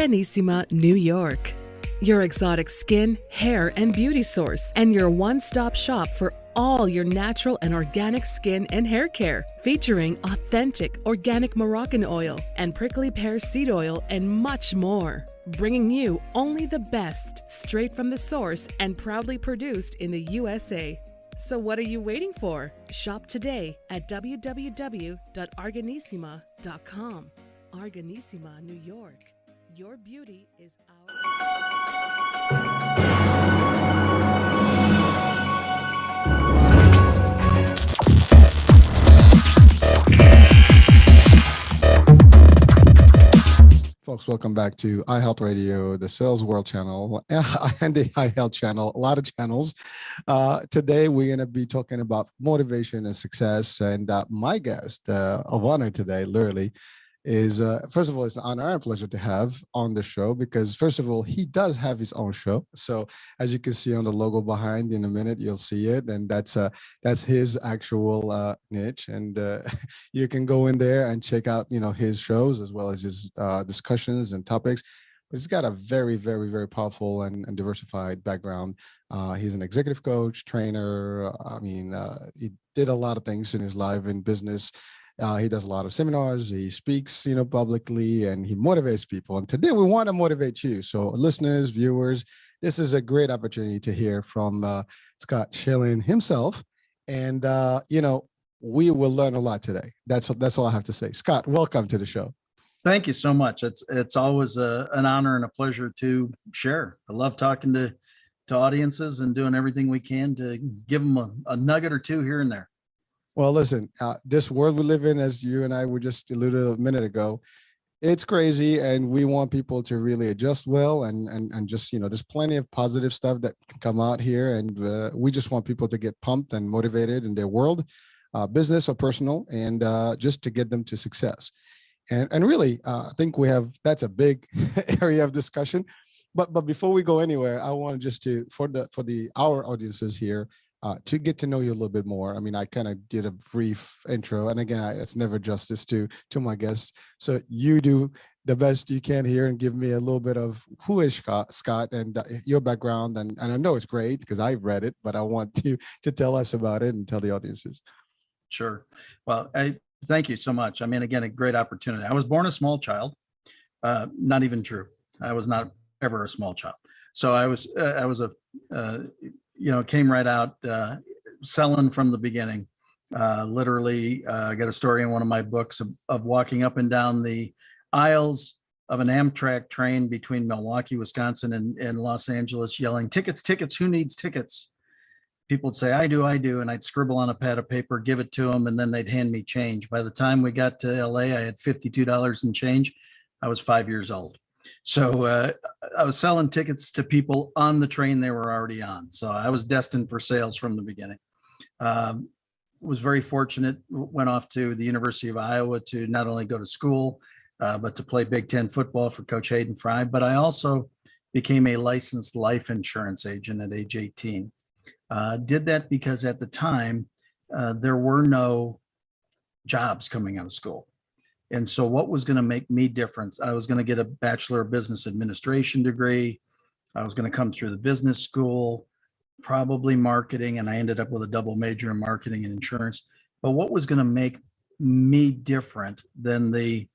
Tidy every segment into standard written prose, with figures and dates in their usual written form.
Organissima, New York. Your exotic skin, hair, and beauty source, and your one-stop shop for all your natural and organic skin and hair care, featuring authentic organic Moroccan oil and prickly pear seed oil and much more. Bringing you only the best, straight from the source and proudly produced in the USA. So what are you waiting for? Shop today at www.organissima.com. Organissima, New York. Your beauty is our... Folks, welcome back to iHealth Radio, the Sales World channel, and the iHealth channel, a lot of channels. Today, we're going to be talking about motivation and success. And my guest of honor today, literally, is, first of all, it's an honor and pleasure to have on the show because, first of all, he does have his own show. So as you can see on the logo behind, in a minute, you'll see it. And that's his actual niche. And you can go in there and check out, his shows as well as his discussions and topics. But he's got a very, very, very powerful and diversified background. He's an executive coach, trainer. He did a lot of things in his life in business. He does a lot of seminars, he speaks, publicly, and he motivates people. And today we want to motivate you. So listeners, viewers, this is a great opportunity to hear from Scott Schilling himself. And, we will learn a lot today. That's all I have to say. Scott, welcome to the show. Thank you so much. It's always an honor and a pleasure to share. I love talking to audiences and doing everything we can to give them a nugget or two here and there. Well, listen, this world we live in, as you and I were just alluded a minute ago, it's crazy. And we want people to really adjust well. And just, there's plenty of positive stuff that can come out here. And we just want people to get pumped and motivated in their world, business or personal, and just to get them to success. And really, I think that's a big area of discussion. But before we go anywhere, I want just to, for our audiences here, to get to know you a little bit more. I mean, I kind of did a brief intro, and again, it's never justice to my guests. So you do the best you can here and give me a little bit of who is Scott and your background. And I know it's great because I've read it, but I want you to tell us about it and tell the audiences. Sure. Well, thank you so much. I mean, again, a great opportunity. I was born a small child. Not even true. I was not ever a small child. So I was came right out selling from the beginning. Literally, I got a story in one of my books of walking up and down the aisles of an Amtrak train between Milwaukee, Wisconsin and Los Angeles, yelling, "Tickets, tickets, who needs tickets?" People would say, I do. And I'd scribble on a pad of paper, give it to them, and then they'd hand me change. By the time we got to LA, I had $52 in change. I was 5 years old. So I was selling tickets to people on the train they were already on. So I was destined for sales from the beginning. Was very fortunate, went off to the University of Iowa to not only go to school, but to play Big Ten football for Coach Hayden Fry. But I also became a licensed life insurance agent at age 18. Did that because at the time, there were no jobs coming out of school. And so what was going to make me different? I was going to get a Bachelor of Business Administration degree. I was going to come through the business school, probably marketing, and I ended up with a double major in marketing and insurance. But what was going to make me different than the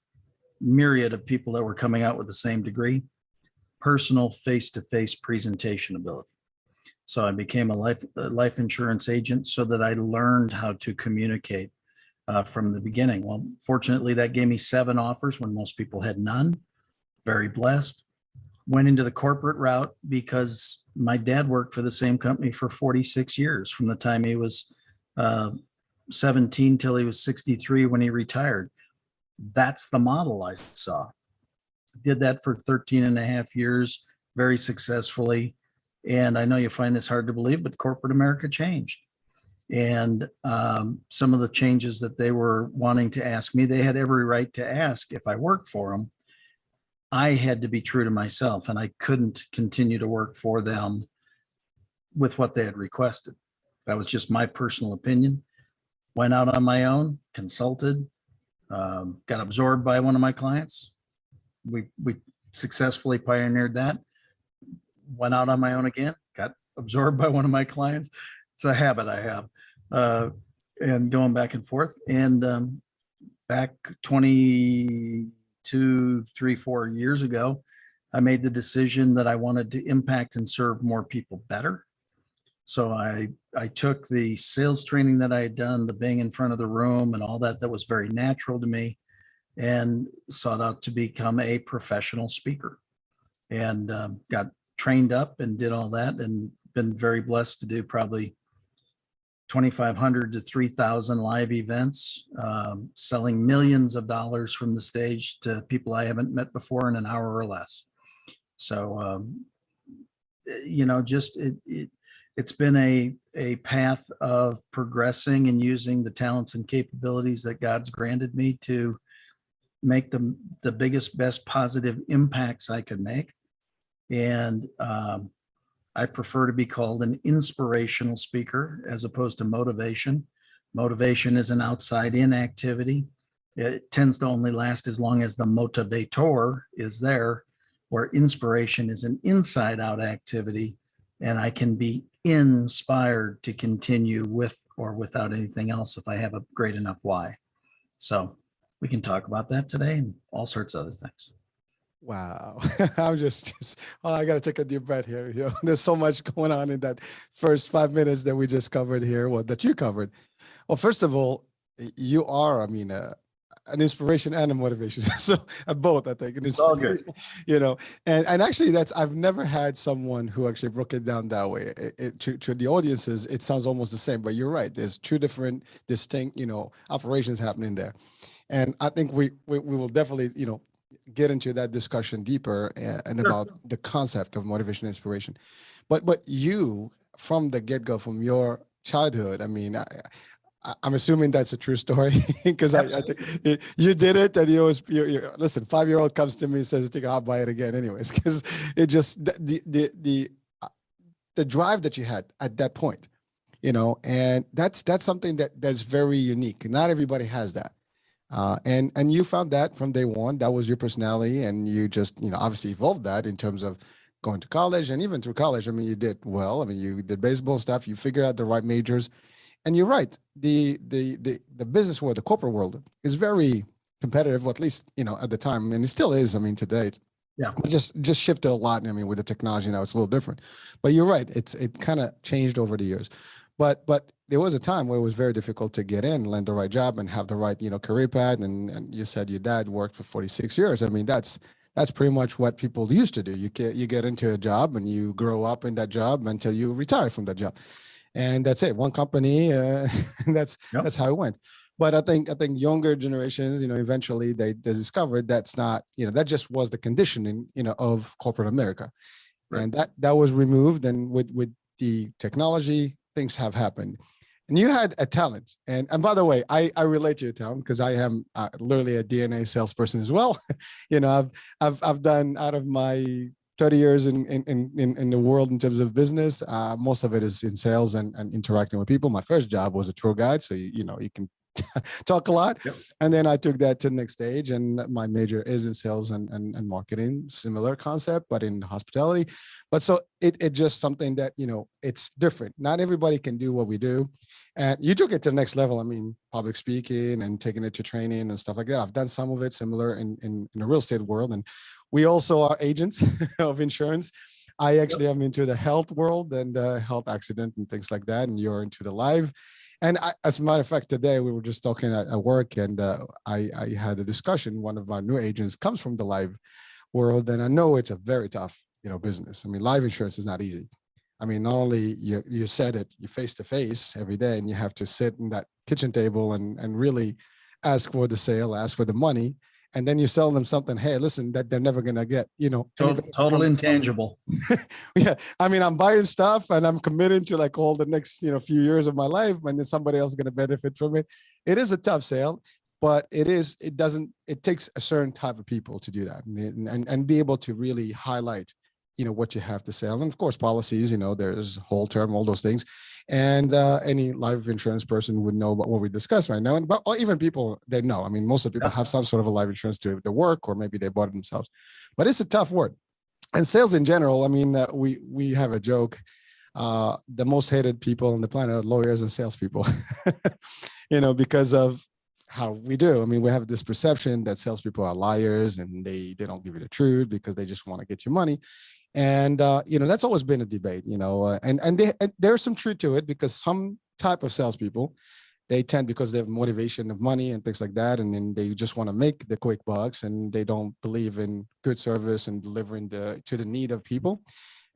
myriad of people that were coming out with the same degree? Personal face-to-face presentation ability. So I became a life insurance agent so that I learned how to communicate from the beginning. Well, fortunately, that gave me 7 offers when most people had none. Very blessed. Went into the corporate route because my dad worked for the same company for 46 years, from the time he was 17 till he was 63 when he retired. That's the model I saw. Did that for 13 and a half years, very successfully. And I know you find this hard to believe, but corporate America changed. And some of the changes that they were wanting to ask me, they had every right to ask if I worked for them. I had to be true to myself, and I couldn't continue to work for them with what they had requested. That was just my personal opinion. Went out on my own, consulted, got absorbed by one of my clients. We successfully pioneered that. Went out on my own again, got absorbed by one of my clients. It's a habit I have, and going back and forth. And back 22, 3, 4 years ago, I made the decision that I wanted to impact and serve more people better. So I took the sales training that I had done, the being in front of the room and all that was very natural to me, and sought out to become a professional speaker, and got trained up and did all that, and been very blessed to do probably 2,500 to 3,000 live events, selling millions of dollars from the stage to people I haven't met before in an hour or less. So, just it's been a path of progressing and using the talents and capabilities that God's granted me to make the biggest, best positive impacts I could make. And I prefer to be called an inspirational speaker as opposed to motivation. Motivation is an outside-in activity. It tends to only last as long as the motivator is there, where inspiration is an inside-out activity, and I can be inspired to continue with or without anything else if I have a great enough why. So we can talk about that today and all sorts of other things. Wow. I'm I got to take a deep breath here. There's so much going on in that first 5 minutes that we just covered here, that you covered. Well, first of all, you are, an inspiration and a motivation. So both, I think. It's all good. And actually I've never had someone who actually broke it down that way. To the audiences, it sounds almost the same, but you're right. There's two different distinct, operations happening there. And I think we will definitely, get into that discussion deeper and Sure. about the concept of motivation and inspiration. But you, from the get-go, from your childhood, I'm assuming that's a true story, because I think you did it, and listen, 5-year-old comes to me and says, "I'll buy it again," anyways, because it just the drive that you had at that point, and that's something that's very unique. Not everybody has that. And you found that from day one. That was your personality, and you just obviously evolved that in terms of going to college, and even through college. You did well. You did baseball stuff. You figured out the right majors, and you're right. The business world, the corporate world, is very competitive. Well, at least at the time, and it still is. Today, yeah, it just shifted a lot. With the technology now, it's a little different. But you're right. It kind of changed over the years. But there was a time where it was very difficult to get in, land the right job, and have the right, career path. And you said your dad worked for 46 years. That's pretty much what people used to do. You get into a job and you grow up in that job until you retire from that job. And that's it. One company, that's how it went. But I think younger generations, eventually they discovered that's not, that just was the conditioning, of corporate America. Right. And that was removed. And with the technology, things have happened. And you had a talent. And by the way, I relate to your talent, because I am literally a DNA salesperson as well. I've done, out of my 30 years in the world in terms of business, most of it is in sales and interacting with people. My first job was a tour guide. So, you can talk a lot. Yep. And then I took that to the next stage, and my major is in sales and marketing, similar concept, but in hospitality. But so it just something that, it's different. Not everybody can do what we do. And you took it to the next level. Public speaking and taking it to training and stuff like that. I've done some of it similar in the real estate world. And we also are agents of insurance. I actually am into the health world and health accident and things like that. And you're into the live. And as a matter of fact, today we were just talking at work, and I had a discussion. One of our new agents comes from the live world, and I know it's a very tough, business. Live insurance is not easy. Not only you said it, you face to face every day, and you have to sit in that kitchen table and really ask for the sale, ask for the money. And then you sell them something, hey, listen, that they're never going to get, total intangible. Yeah. I'm buying stuff and I'm committed to all the next, few years of my life, and then somebody else is going to benefit from it. It is a tough sale, but it takes a certain type of people to do that and be able to really highlight what you have to sell. And of course, policies, there's whole term, all those things. And any life insurance person would know about what we discussed right now. Or even people, they know. I mean, most of the people have some sort of a life insurance to the work, or maybe they bought it themselves. But it's a tough word. And sales in general, I mean, we have a joke. The most hated people on the planet are lawyers and salespeople, because of how we do. I mean, we have this perception that salespeople are liars and they don't give you the truth because they just want to get your money. And, that's always been a debate, and there's some truth to it, because some type of salespeople, they tend, because they have motivation of money and things like that, and then they just want to make the quick bucks, and they don't believe in good service and delivering to the need of people.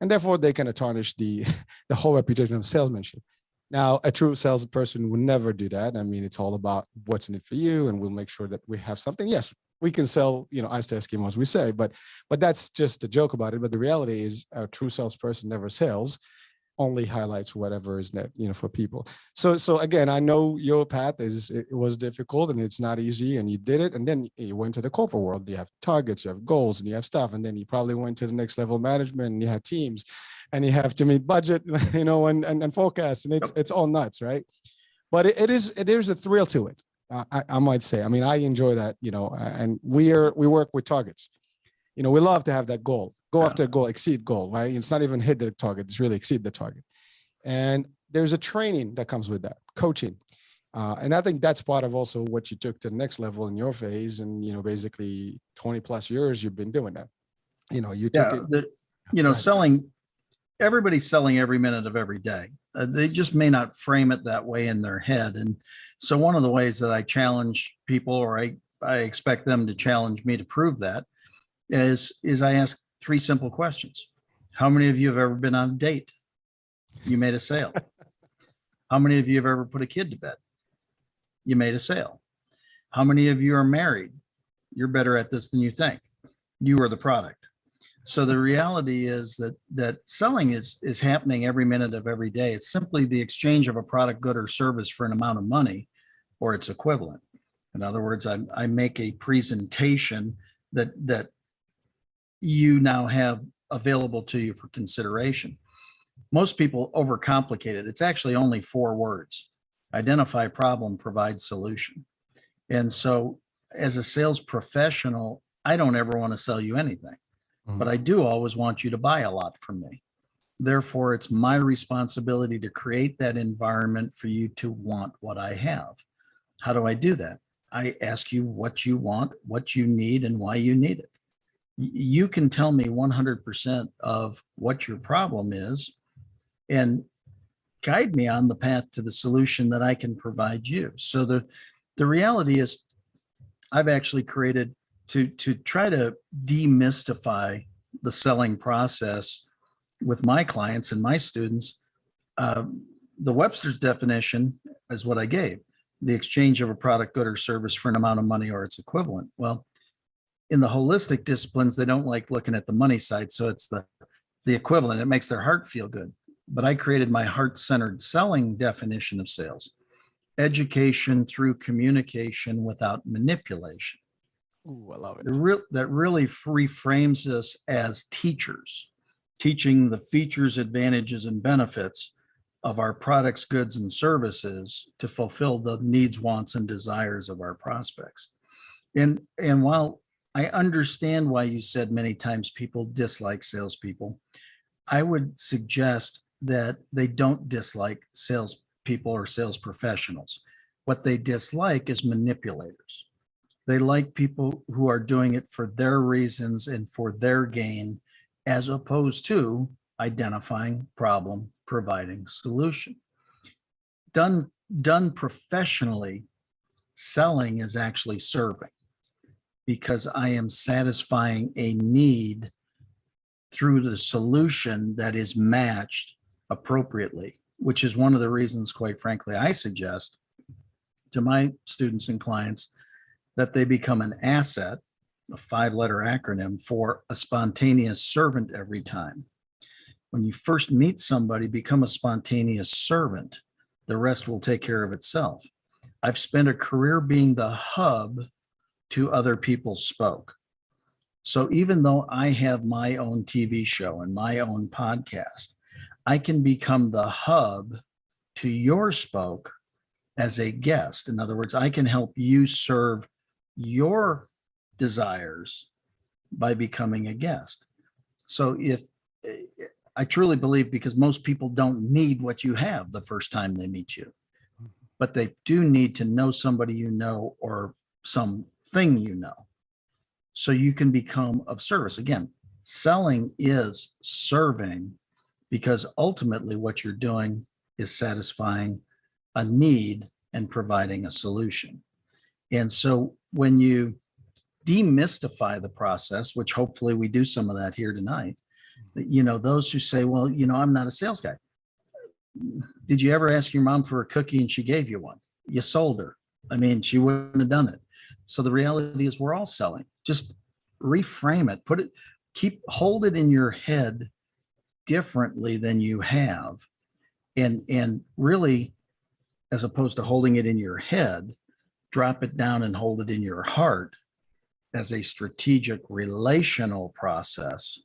And therefore they kind of tarnish the whole reputation of salesmanship. Now, a true salesperson would never do that. I mean, it's all about what's in it for you, and we'll make sure that we have something. Yes, we can sell, ice to Eskimos, we say, but that's just a joke about it. But the reality is, a true salesperson never sells, only highlights whatever is that, for people. So again, I know your path it was difficult and it's not easy, and you did it. And then you went to the corporate world. You have targets, you have goals, and you have stuff. And then you probably went to the next level management, and you have teams, and you have to meet budget, and forecasts, and it's all nuts, right? But there's a thrill to it. I might say. I mean, I enjoy that, and we work with targets. We love to have that goal, go after a goal, exceed goal, right? It's not even hit the target, it's really exceed the target. And there's a training that comes with that, coaching. And I think that's part of also what you took to the next level in your phase. And, basically 20 plus years you've been doing that. You took it. Selling, everybody's selling every minute of every day. They just may not frame it that way in their head. And so one of the ways that I challenge people, or I expect them to challenge me to prove that, is I ask 3 simple questions. How many of you have ever been on a date? You made a sale. How many of you have ever put a kid to bed? You made a sale. How many of you are married? You're better at this than you think. You are the product. So the reality is that selling is happening every minute of every day. It's simply the exchange of a product, good, or service for an amount of money, or its equivalent. In other words, I make a presentation that you now have available to you for consideration. Most people overcomplicate it. It's actually only 4 words: identify problem, provide solution. And so as a sales professional, I don't ever want to sell you anything, but I do always want you to buy a lot from me. Therefore, it's my responsibility to create that environment for you to want what I have. How do I do that? I ask you what you want, what you need, and why you need it. You can tell me 100% of what your problem is and guide me on the path to the solution that I can provide you. So the reality is, I've actually created, to try to demystify the selling process with my clients and my students, the Webster's definition is what I gave: the exchange of a product, good, or service for an amount of money or its equivalent. Well, in the holistic disciplines, they don't like looking at the money side. So it's the equivalent. It makes their heart feel good. But I created my heart-centered selling definition of sales: education through communication without manipulation. Ooh, I love it. That really reframes us as teachers, teaching the features, advantages, and benefits of our products, goods, and services to fulfill the needs, wants, and desires of our prospects. And while I understand why you said many times people dislike salespeople, I would suggest that they don't dislike salespeople or sales professionals. What they dislike is manipulators. They like people who are doing it for their reasons and for their gain, as opposed to identifying problem, providing solution. Done professionally, selling is actually serving, because I am satisfying a need through the solution that is matched appropriately, which is one of the reasons, quite frankly, I suggest to my students and clients that they become an asset, a 5-letter acronym for a spontaneous servant every time. When you first meet somebody, become a spontaneous servant. The rest will take care of itself. I've spent a career being the hub to other people's spoke. So even though I have my own TV show and my own podcast, I can become the hub to your spoke as a guest. In other words, I can help you serve your desires by becoming a guest. So if I truly believe, because most people don't need what you have the first time they meet you, but they do need to know somebody you know or something you know, so you can become of service. Again, selling is serving, because ultimately what you're doing is satisfying a need and providing a solution. And so when you demystify the process, which hopefully we do some of that here tonight, those who say, well, I'm not a sales guy. Did you ever ask your mom for a cookie and she gave you one? You sold her. I mean, she wouldn't have done it. So the reality is we're all selling. Just reframe it, hold it in your head differently than you have. And really, as opposed to holding it in your head, drop it down and hold it in your heart as a strategic relational process,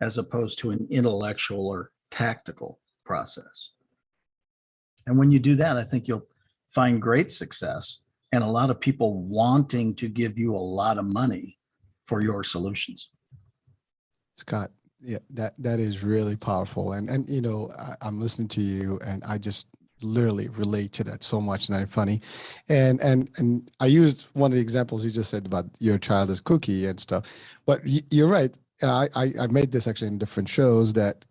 as opposed to an intellectual or tactical process. And when you do that, I think you'll find great success and a lot of people wanting to give you a lot of money for your solutions. Scott, yeah, that is really powerful. And I'm listening to you and I just literally relate to that so much, and funny. And I used one of the examples you just said about your child as cookie and stuff, but you're right. And I made this actually in different shows that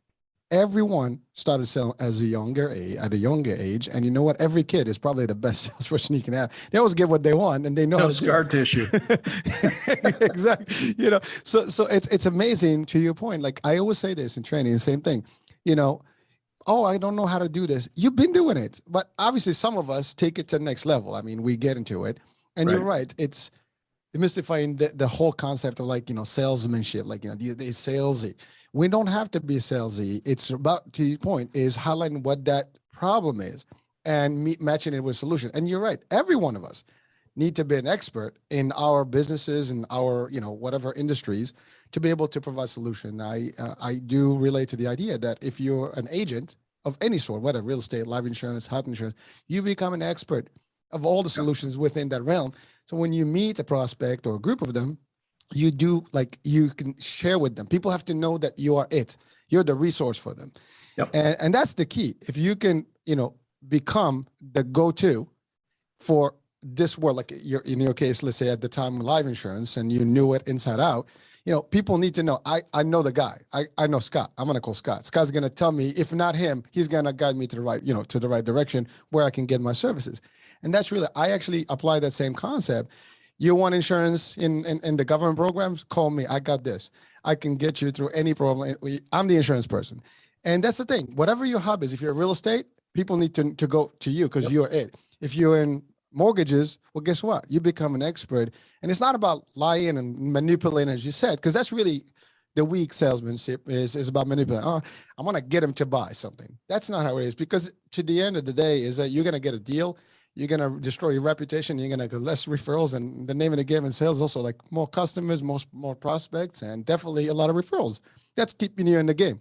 everyone started selling at a younger age. And you know what? Every kid is probably the best salesperson you can have. They always get what they want and they know how to scar tissue. Exactly. So it's amazing, to your point. Like I always say this in training, the same thing, oh, I don't know how to do this. You've been doing it, but obviously some of us take it to the next level. I mean, we get into it, and You're right. It's demystifying the whole concept of salesmanship, the salesy. We don't have to be salesy. It's about, to your point, is highlighting what that problem is and matching it with a solution. And you're right. Every one of us need to be an expert in our businesses and our, whatever industries to be able to provide solution. I do relate to the idea that if you're an agent of any sort, whether real estate, life insurance, health insurance, you become an expert of all the solutions within that realm. So when you meet a prospect or a group of them, you can share with them. People have to know that you are it. You're the resource for them. Yep. And that's the key. If you can, become the go-to for this world, like in your case, let's say at the time life insurance, and you knew it inside out, people need to know, I know the guy. I know Scott. I'm going to call Scott. Scott's going to tell me, if not him, he's going to guide me to the right, to the right direction where I can get my services. And that's really, I actually apply that same concept. You want insurance in the government programs? Call me. I got this. I can get you through any problem. I'm the insurance person. And that's the thing. Whatever your hub is, if you're real estate, people need to go to you because you're it. If you're in mortgages, well, guess what? You become an expert. And it's not about lying and manipulating, as you said, because that's really the weak salesmanship is about manipulating. Oh, I want to get them to buy something. That's not how it is, because to the end of the day is that you're going to get a deal. You're going to destroy your reputation. You're going to get less referrals. And the name of the game in sales is also like more customers, more prospects, and definitely a lot of referrals. That's keeping you in the game.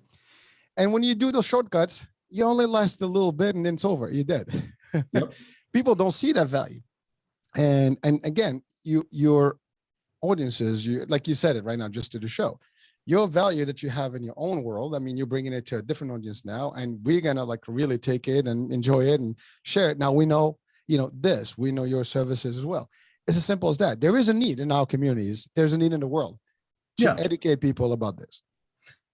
And when you do those shortcuts, you only last a little bit and then it's over. You're dead. Yep. People don't see that value. And again, your audiences, like you said it right now, just to the show, your value that you have in your own world. I mean, you're bringing it to a different audience now, and we're going to really take it and enjoy it and share it. Now we know, we know your services as well. It's as simple as that. There is a need in our communities. There's a need in the world to educate people about this.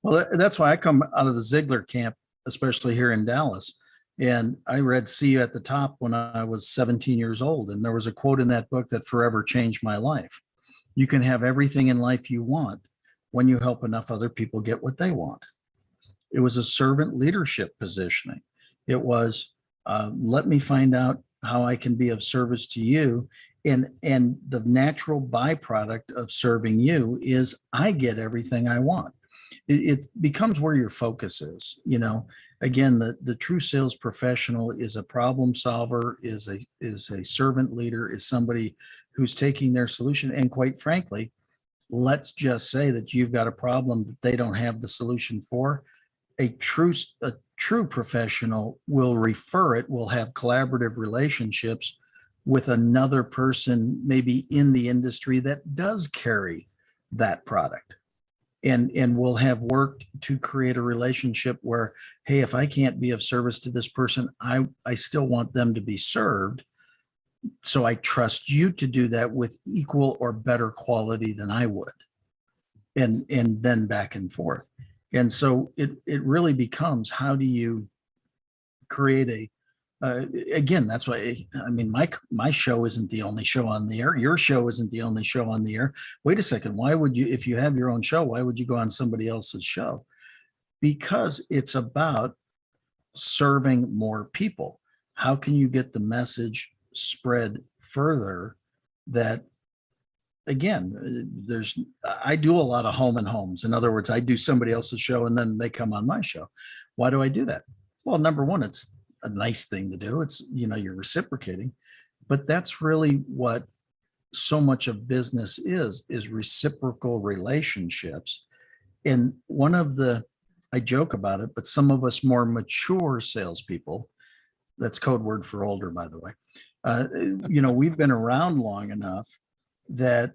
Well, that's why I come out of the Ziegler camp, especially here in Dallas. And I read See You at the Top when I was 17 years old. And there was a quote in that book that forever changed my life. You can have everything in life you want when you help enough other people get what they want. It was a servant leadership positioning. It was, let me find out how I can be of service to you. And the natural byproduct of serving you is I get everything I want. It becomes where your focus is. Again, the true sales professional is a problem solver, is a servant leader, is somebody who's taking their solution and, quite frankly, let's just say that you've got a problem that they don't have the solution for. A true professional will refer it, will have collaborative relationships with another person, maybe in the industry that does carry that product. And we'll have worked to create a relationship where, hey, if I can't be of service to this person, I still want them to be served. So I trust you to do that with equal or better quality than I would. And then back and forth. And so it really becomes, how do you create again, that's why, I mean, my show isn't the only show on the air. Your show isn't the only show on the air. Wait a second. Why would you, if you have your own show, why would you go on somebody else's show? Because it's about serving more people. How can you get the message spread further? That, again, I do a lot of home and homes. In other words, I do somebody else's show and then they come on my show. Why do I do that? Well, number one, it's a nice thing to do. It's, you're reciprocating, but that's really what so much of business is reciprocal relationships. And one of I joke about it, but some of us more mature salespeople, that's code word for older, by the way, we've been around long enough that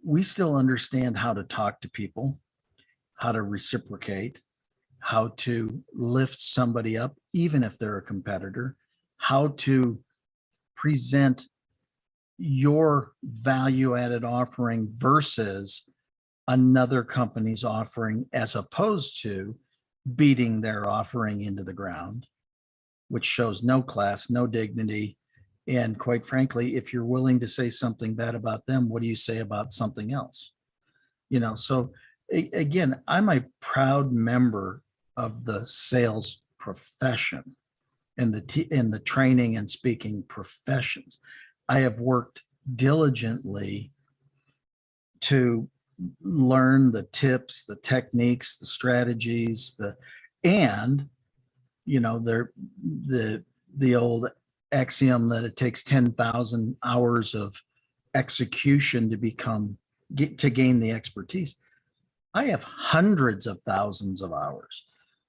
we still understand how to talk to people, how to reciprocate, how to lift somebody up, even if they're a competitor, how to present your value-added offering versus another company's offering, as opposed to beating their offering into the ground, which shows no class, no dignity. And quite frankly, if you're willing to say something bad about them, what do you say about something else? So again, I'm a proud member of the sales profession and the training and speaking professions. I have worked diligently to learn the tips, the techniques, the strategies, the old axiom that it takes 10,000 hours of execution to gain the expertise. I have hundreds of thousands of hours.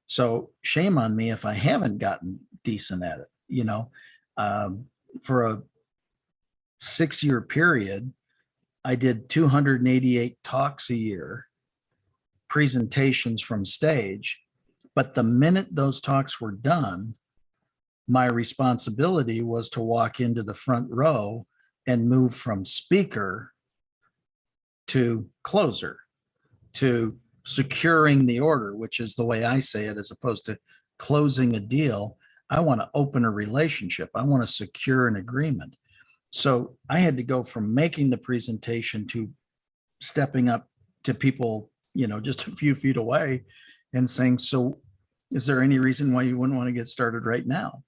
So shame on me if I haven't gotten decent at it. For a 6-year period, I did 288 talks a year, presentations from stage. But the minute those talks were done, my responsibility was to walk into the front row and move from speaker to closer, to securing the order, which is the way I say it, as opposed to closing a deal. I want to open a relationship. I want to secure an agreement. So I had to go from making the presentation to stepping up to people, just a few feet away and saying, so is there any reason why you wouldn't want to get started right now?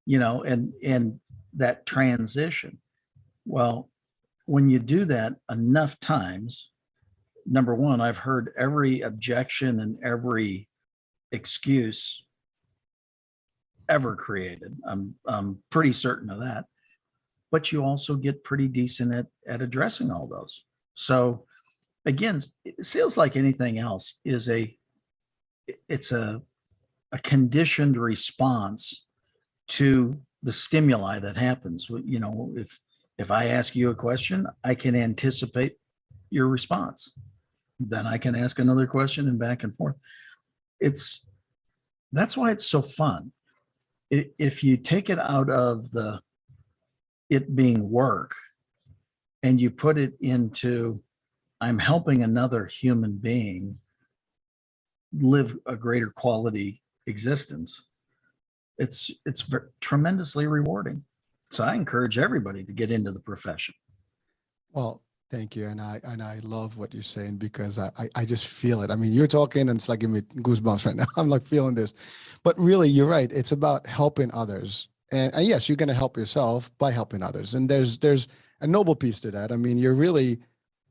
And that transition. Well, when you do that enough times, number one, I've heard every objection and every excuse ever created. I'm pretty certain of that. But you also get pretty decent at addressing all those. So again, sales, like anything else, it's a conditioned response to the stimuli that happens. If I ask you a question, I can anticipate your response. Then I can ask another question and back and forth. That's why it's so fun. If you take it out of it being work and you put it into, I'm helping another human being live a greater quality existence, it's tremendously rewarding. So I encourage everybody to get into the profession. Well, thank you. And I love what you're saying, because I just feel it. I mean, you're talking and it's like giving me goosebumps right now. I'm like feeling this, but really you're right. It's about helping others. And yes, you're going to help yourself by helping others. And there's a noble piece to that. I mean, you're really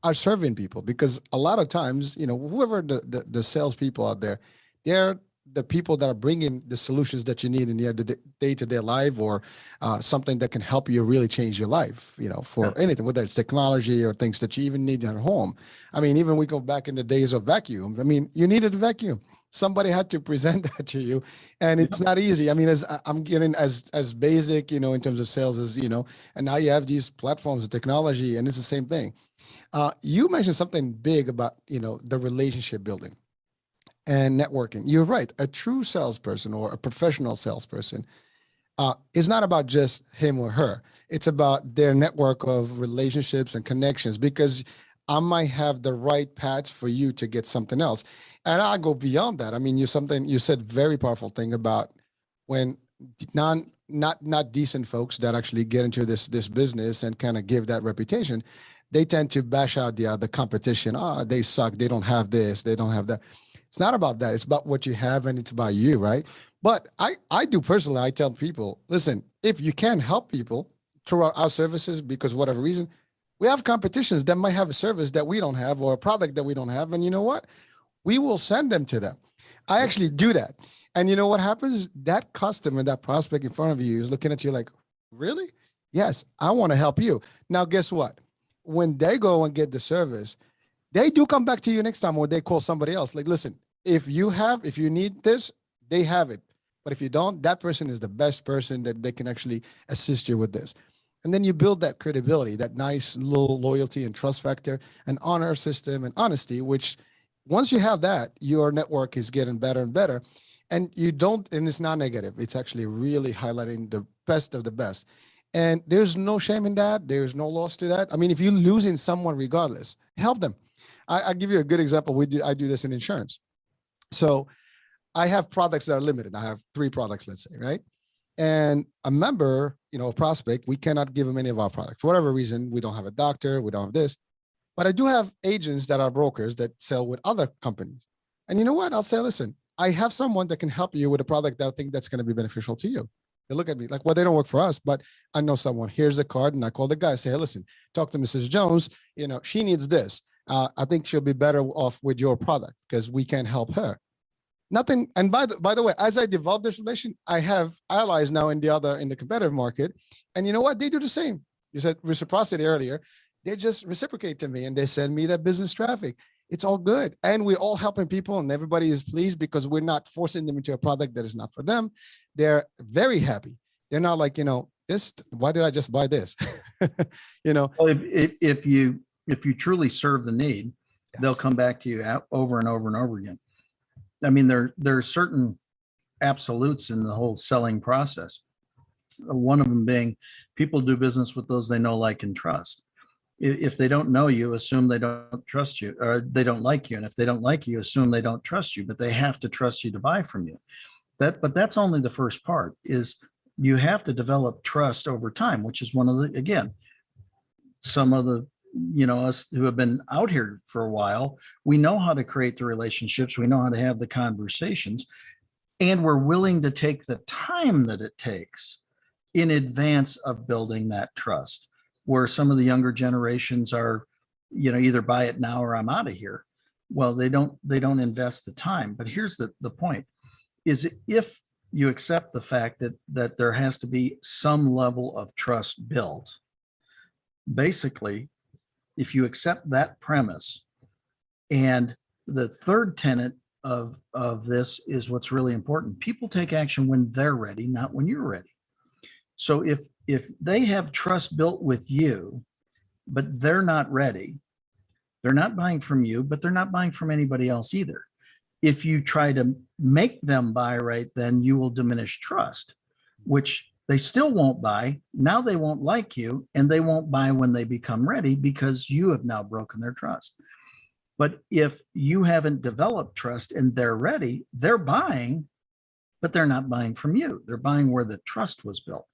are serving people, because a lot of times, whoever the salespeople out there, the people that are bringing the solutions that you need in your day-to-day life, or something that can help you really change your life, for anything, whether it's technology or things that you even need at home. I mean, even we go back in the days of vacuum. I mean, you needed a vacuum. Somebody had to present that to you, and it's not easy. I mean, as I'm getting as basic, in terms of sales as, and now you have these platforms of technology, and it's the same thing. You mentioned something big about, the relationship building and networking. You're right. A true salesperson or a professional salesperson is not about just him or her. It's about their network of relationships and connections, because I might have the right paths for you to get something else. And I go beyond that. I mean, you said very powerful thing about when not decent folks that actually get into this business and kind of give that reputation, they tend to bash out the competition. They suck. They don't have this. They don't have that. It's not about that. It's about what you have, and it's about you, right? But I do personally, I tell people, listen, if you can help people through our services, because whatever reason, we have competitions that might have a service that we don't have, or a product that we don't have. And you know what? We will send them to them. I actually do that. And you know what happens? That customer, that prospect in front of you is looking at you like, really? Yes, I want to help you. Now, guess what? When they go and get the service, they do come back to you next time, or they call somebody else. Like, listen, if you need this, they have it. But if you don't, that person is the best person that they can actually assist you with this. And then you build that credibility, that nice little loyalty and trust factor, and honor system and honesty, which once you have that, your network is getting better and better. And it's not negative. It's actually really highlighting the best of the best. And there's no shame in that. There's no loss to that. I mean, if you're losing someone regardless, help them. I'll give you a good example. I do this in insurance. So I have products that are limited. I have 3 products, let's say, right? And a member, a prospect, we cannot give them any of our products. For whatever reason, we don't have a doctor, we don't have this. But I do have agents that are brokers that sell with other companies. And you know what? I'll say, listen, I have someone that can help you with a product that I think that's going to be beneficial to you. They look at me like, well, they don't work for us, but I know someone. Here's a card. And I call the guy, say, hey, listen, talk to Mrs. Jones. She needs this. I think she'll be better off with your product because we can help her. Nothing. And by the way, as I develop this relation, I have allies now in the competitive market. And you know what? They do the same. You said reciprocity earlier. They just reciprocate to me and they send me that business traffic. It's all good. And we're all helping people and everybody is pleased because we're not forcing them into a product that is not for them. They're very happy. They're not like, this, why did I just buy this? Well, if you truly serve the need, they'll come back to you over and over and over again. I mean, there are certain absolutes in the whole selling process. One of them being people do business with those they know, like, and trust. If they don't know you, assume they don't trust you, or they don't like you. And if they don't like you, assume they don't trust you, but they have to trust you to buy from you. But that's only the first part. Is you have to develop trust over time, which is one of the, again, some of the, us who have been out here for a while, we know how to create the relationships. We know how to have the conversations, and we're willing to take the time that it takes in advance of building that trust. Where some of the younger generations are, either buy it now or I'm out of here. Well, they don't invest the time. But here's the point, is if you accept the fact that there has to be some level of trust built, basically, if you accept that premise, and the third tenet of this is what's really important. People take action when they're ready, not when you're ready. So if they have trust built with you, but they're not ready, they're not buying from you, but they're not buying from anybody else either. If you try to make them buy right, then you will diminish trust, which they still won't buy. Now they won't like you, and they won't buy when they become ready because you have now broken their trust. But if you haven't developed trust and they're ready, they're buying, but they're not buying from you. They're buying where the trust was built.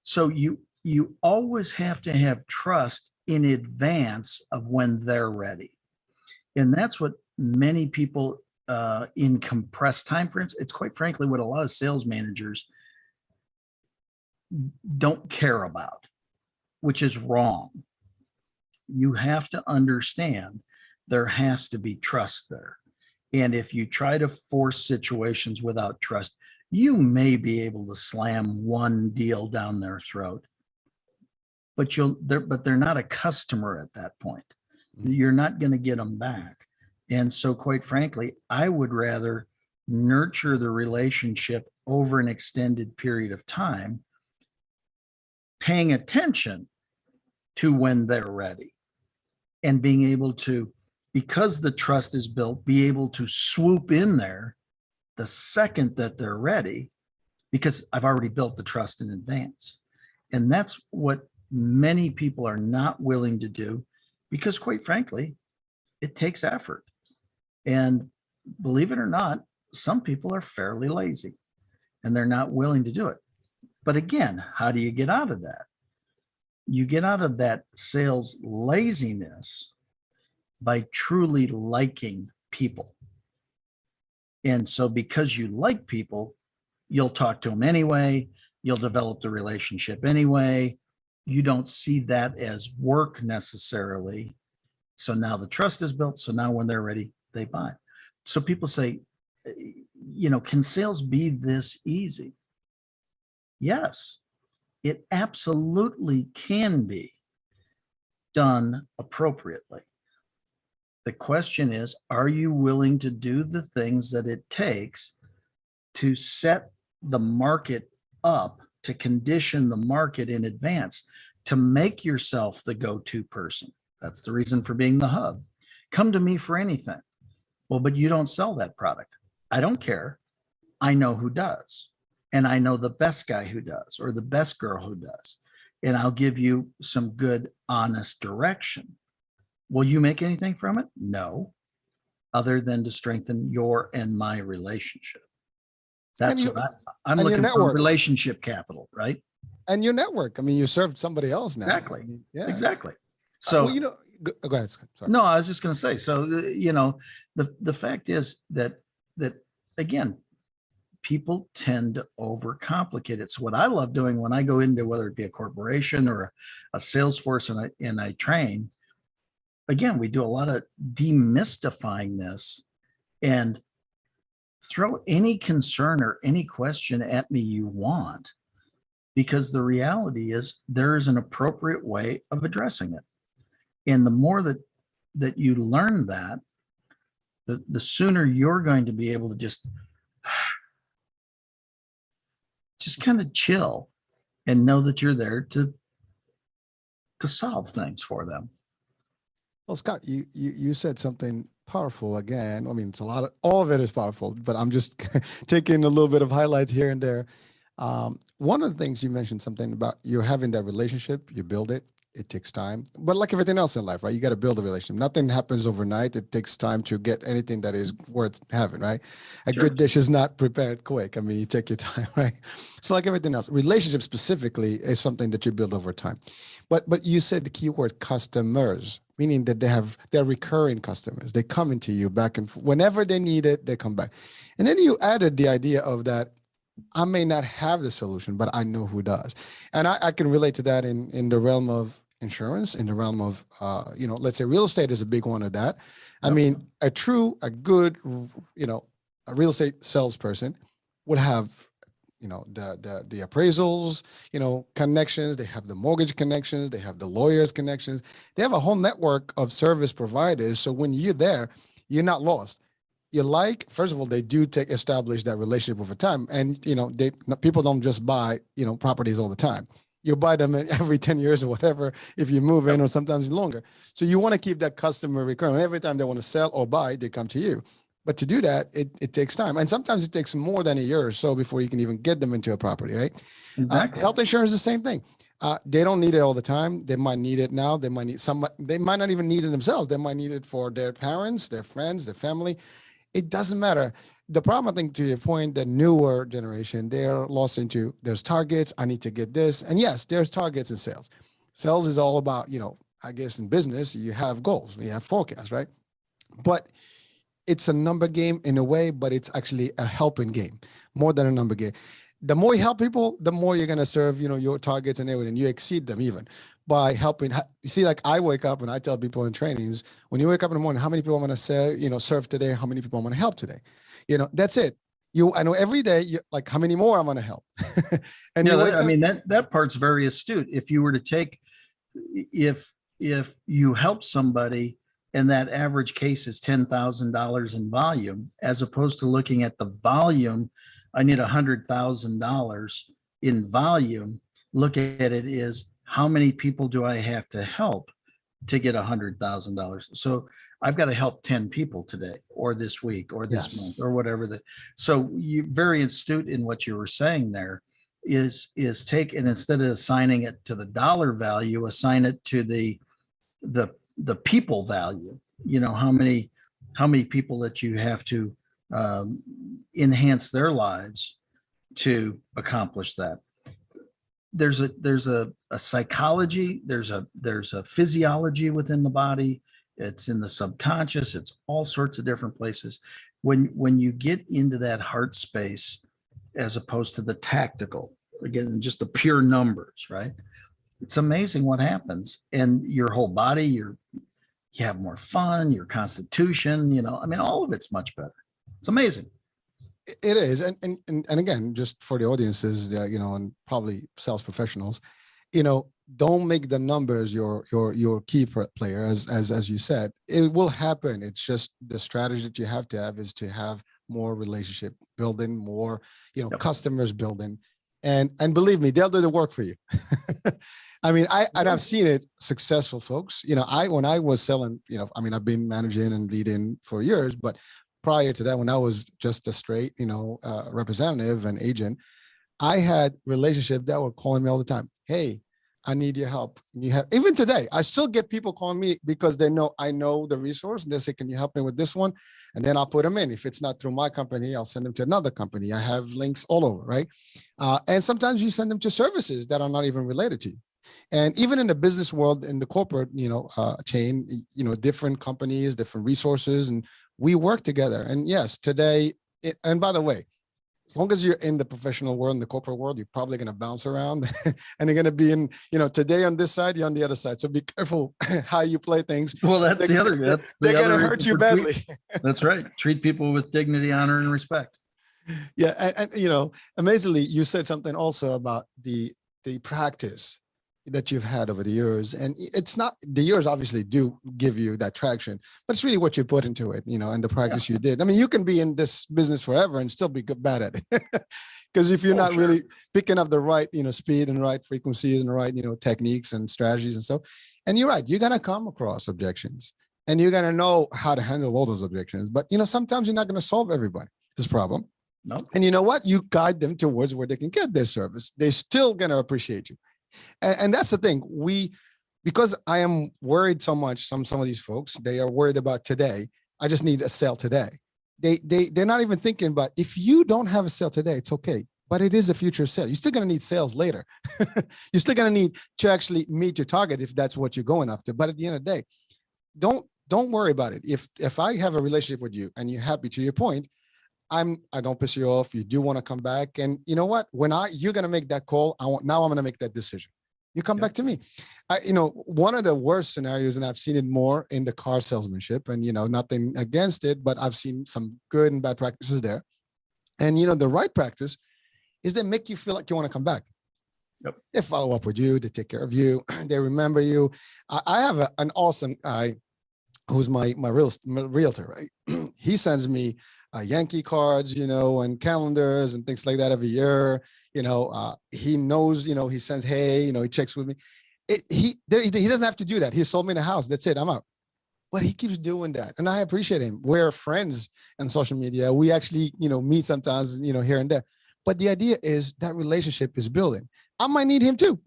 So you always have to have trust in advance of when they're ready. And that's what many people in compressed time frames, it's quite frankly what a lot of sales managers don't care about, which is wrong. You have to understand there has to be trust there. And if you try to force situations without trust, you may be able to slam one deal down their throat, but they're not a customer at that point. You're not going to get them back. And so, quite frankly, I would rather nurture the relationship over an extended period of time, paying attention to when they're ready, and being able to, because the trust is built, be able to swoop in there the second that they're ready, because I've already built the trust in advance. And that's what many people are not willing to do, because quite frankly, it takes effort. And believe it or not, some people are fairly lazy and they're not willing to do it. But again, how do you get out of that? You get out of that sales laziness by truly liking people. And so because you like people, you'll talk to them anyway, you'll develop the relationship anyway. You don't see that as work necessarily. So now the trust is built. So now when they're ready, they buy. So people say, can sales be this easy? Yes, it absolutely can be done appropriately. The question is, are you willing to do the things that it takes to set the market up, to condition the market in advance, to make yourself the go-to person? That's the reason for being the hub. Come to me for anything. Well, but you don't sell that product. I don't care. I know who does. And I know the best guy who does, or the best girl who does. And I'll give you some good, honest direction. Will you make anything from it? No, other than to strengthen your and my relationship. That's what I'm looking for, relationship capital, right? And your network. I mean, you served somebody else now. Exactly. Yeah. Exactly. So, go ahead. Sorry. No, I was just going to say, so, the fact is that again, people tend to overcomplicate it. So what I love doing when I go into, whether it be a corporation or a sales force, and I train, again, we do a lot of demystifying this, and throw any concern or any question at me you want, because the reality is there is an appropriate way of addressing it. And the more that you learn that, the sooner you're going to be able to just kind of chill and know that you're there to solve things for them. Well, Scott, you said something powerful again. I mean, it's all of it is powerful, but I'm just taking a little bit of highlights here and there. One of the things you mentioned something about, you're having that relationship, you build it. It takes time, but like everything else in life, right? You got to build a relationship. Nothing happens overnight. It takes time to get anything that is worth having, right? A good dish is not prepared quick. I mean, you take your time, right? So like everything else, relationship specifically is something that you build over time. But you said the key word, customers, meaning that they're recurring customers. They come into you back and forth. Whenever they need it, they come back. And then you added the idea of that, I may not have the solution, but I know who does. And I can relate to that in the realm of insurance, in the realm of, let's say real estate is a big one of that. I mean, a good, a real estate salesperson would have, the appraisals, connections. They have the mortgage connections. They have the lawyers connections. They have a whole network of service providers. So when you're there, you're not lost. First of all, they do establish that relationship over time. And, people don't just buy, properties all the time. You buy them every 10 years or whatever, if you move in, or sometimes longer. So you want to keep that customer recurring. Every time they want to sell or buy, they come to you. But to do that, it takes time. And sometimes it takes more than a year or so before you can even get them into a property, right? Exactly. Health insurance is the same thing. They don't need it all the time. They might need it now. They might not even need it themselves. They might need it for their parents, their friends, their family. It doesn't matter. The problem, I think, to your point, the newer generation, they're lost into, there's targets. I need to get this. And yes, there's targets in sales. Sales is all about, I guess in business, you have goals, you have forecasts, right? But it's a number game in a way, but it's actually a helping game more than a number game. the more you help people, the more you're going to serve, your targets and everything. You exceed them even by helping. You see, like I wake up and I tell people in trainings, when you wake up in the morning, how many people I'm going to serve today? How many people I'm going to help today? That's it. I know every day, like how many more I'm going to help. And Yeah, you wake I up. mean, that part's very astute. If you were to take, if you help somebody and that average case is $10,000 in volume, as opposed to looking at the volume, I need $100,000 in volume. Look at it is how many people do I have to help to get $100,000? So I've got to help 10 people today or this week or this Yes. month or whatever. So you very astute in what you were saying there is take, and instead of assigning it to the dollar value, assign it to the people value. How many people that you have to enhance their lives to accomplish that. There's a psychology, there's a physiology within the body. It's in the subconscious. It's all sorts of different places. When you get into that heart space, as opposed to the tactical, again, just the pure numbers, right? It's amazing what happens, and your whole body, you have more fun, your constitution, I mean, all of it's much better. It's amazing. It is. And again, just for the audiences, and probably sales professionals, don't make the numbers your key player, as you said. It will happen. It's just the strategy that you have to have is to have more relationship building, more, Yep. customers building, and believe me, they'll do the work for you. I mean, I've seen it successful folks. When I was selling, I've been managing and leading for years, but prior to that, when I was just a straight, representative and agent, I had relationships that were calling me all the time. Hey, I need your help. Even today, I still get people calling me because they know I know the resource, and they say, can you help me with this one? And then I'll put them in. If it's not through my company, I'll send them to another company. I have links all over, right? And sometimes you send them to services that are not even related to you. And even in the business world, in the corporate, chain, different companies, different resources, and we work together. And yes, today, and by the way, as long as you're in the professional world, in the corporate world, you're probably going to bounce around and you're going to be in, today on this side, you're on the other side. So be careful how you play things. Well, that's they're going to hurt you badly. That's right. Treat people with dignity, honor, and respect. Yeah. And amazingly, you said something also about the practice that you've had over the years. And it's not, the years obviously do give you that traction, but it's really what you put into it, and the practice you did. I mean, you can be in this business forever and still be good, bad at it. Because if you're not really picking up the right, speed and right frequencies and right, techniques and strategies and stuff. And you're right, you're going to come across objections and you're going to know how to handle all those objections. But, sometimes you're not going to solve everybody's problem. No. And you know what? You guide them towards where they can get their service. They're still going to appreciate you. And that's the thing. Because I am worried so much, some of these folks, they are worried about today. I just need a sale today. They're not even thinking about, if you don't have a sale today, it's okay. But it is a future sale. You're still going to need sales later. You're still going to need to actually meet your target if that's what you're going after. But at the end of the day, don't worry about it. If I have a relationship with you and you're happy, to your point, I don't piss you off. You do want to come back. And you know what? You're going to make that call, now I'm going to make that decision. You come back to me. One of the worst scenarios, and I've seen it more in the car salesmanship, and, nothing against it, but I've seen some good and bad practices there. And, the right practice is they make you feel like you want to come back. Yep. They follow up with you. They take care of you. They remember you. I have an awesome guy who's my realtor, right? He sends me Yankee cards, and calendars and things like that every year. He knows, he sends, hey, he checks with me. He doesn't have to do that. He sold me the house. That's it. I'm out. But he keeps doing that. And I appreciate him. We're friends on social media. We actually, meet sometimes, here and there. But the idea is that relationship is building. I might need him too.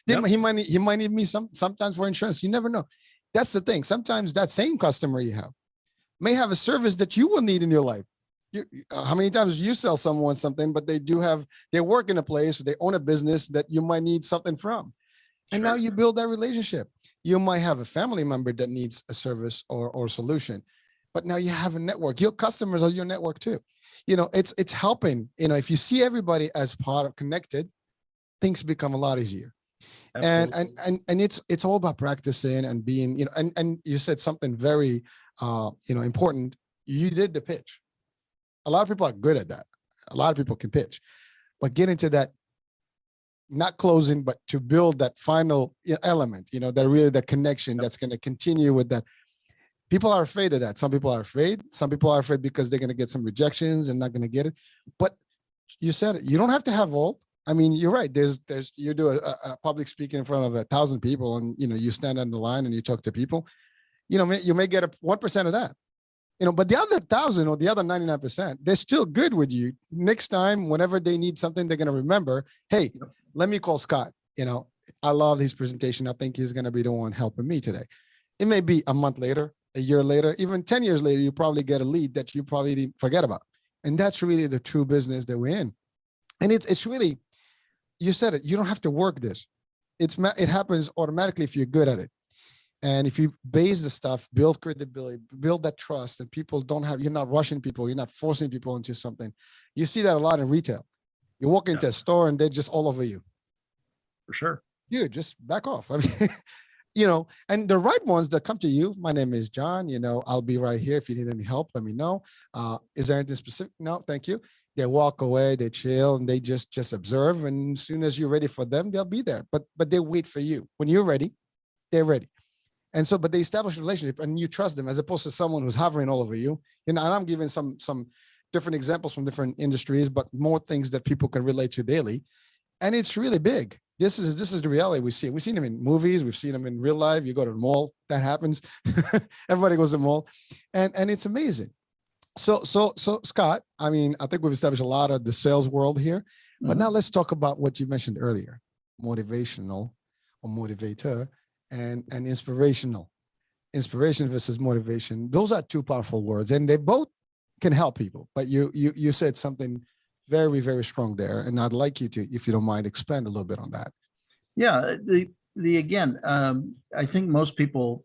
Yep. He might need me sometimes for insurance. You never know. That's the thing. Sometimes that same customer you have may have a service that you will need in your life. How many times you sell someone something, but they work in a place, or they own a business that you might need something from. And now you build that relationship. You might have a family member that needs a service or solution. but now you have a network. Your customers are your network too. It's helping. If you see everybody as part of connected, things become a lot easier. Absolutely. And it's all about practicing and being, and you said something very important. You did the pitch. A lot of people are good at that. A lot of people can pitch, but get into that, not closing, but to build that final element, that really the connection that's going to continue with that. People are afraid of that. Some people are afraid. Some people are afraid because they're going to get some rejections and not going to get it. But you said it. You don't have to have all. I mean, you're right. You do a public speaking in front of 1,000 people, and you stand on the line and you talk to people. You may get 1% of that. But the other 1,000 or the other 99%, they're still good with you. Next time, whenever they need something, they're going to remember, hey, let me call Scott. I love his presentation. I think he's going to be the one helping me today. It may be a month later, a year later, even 10 years later, you probably get a lead that you probably didn't forget about. And that's really the true business that we're in. And it's really, you said it, you don't have to work this. It happens automatically if you're good at it. And if you base the stuff, build credibility, build that trust, and you're not rushing people, you're not forcing people into something. You see that a lot in retail. You walk into a store and they're just all over you. For sure. Dude, just back off. I mean, and the right ones that come to you, my name is John, I'll be right here. If you need any help, let me know. Is there anything specific? No, thank you. They walk away, they chill, and they just observe. And as soon as you're ready for them, they'll be there. But they wait for you. When you're ready, they're ready. And so, but they establish a relationship and you trust them as opposed to someone who's hovering all over you. And I'm giving some different examples from different industries, but more things that people can relate to daily. And it's really big. This is the reality we see. We've seen them in movies. We've seen them in real life. You go to the mall, that happens. Everybody goes to the mall, and it's amazing. So Scott, I mean, I think we've established a lot of the sales world here, but now let's talk about what you mentioned earlier, motivational or motivator and inspirational. Inspiration versus motivation. Those are two powerful words, and they both can help people. But you said something very, very strong there, and I'd like you to, if you don't mind, expand a little bit on that. Yeah, again, I think most people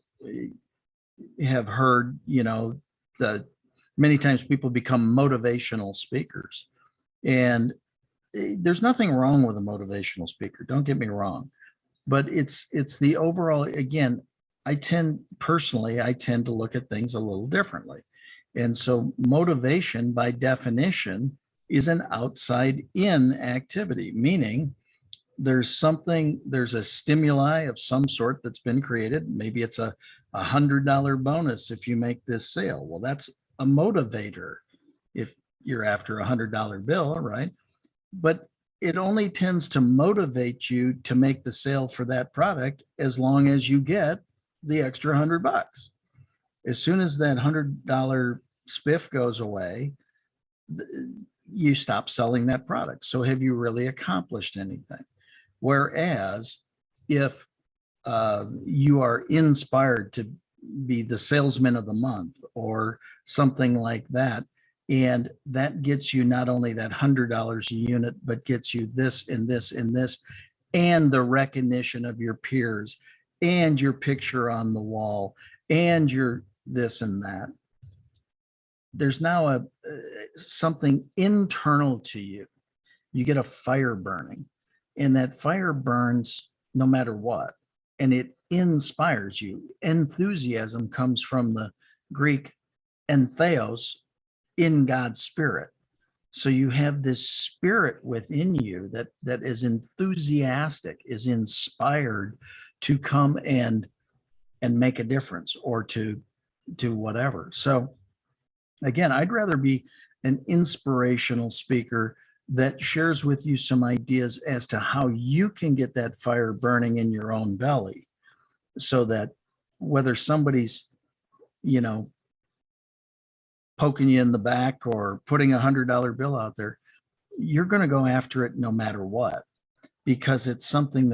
have heard, that many times people become motivational speakers, and there's nothing wrong with a motivational speaker. Don't get me wrong, but it's the overall. Again, I tend to look at things a little differently, and so motivation, by definition, is an outside in activity, meaning there's a stimuli of some sort that's been created. Maybe it's a $100 bonus if you make this sale. Well, that's a motivator if you're after $100 bill, right? But it only tends to motivate you to make the sale for that product as long as you get the extra $100. As soon as that $100 spiff goes away, you stop selling that product. So have you really accomplished anything? Whereas if you are inspired to be the salesman of the month or something like that, and that gets you not only that $100 a unit, but gets you this and this and this, and the recognition of your peers and your picture on the wall and your this and that, there's now something internal to you. You get a fire burning, and that fire burns no matter what, and it inspires you. Enthusiasm comes from the Greek entheos, in God's spirit. So you have this spirit within you that is enthusiastic, is inspired to come and make a difference or to do whatever. So again, I'd rather be an inspirational speaker that shares with you some ideas as to how you can get that fire burning in your own belly, so that whether somebody's, poking you in the back or putting $100 bill out there, you're going to go after it no matter what, because it's something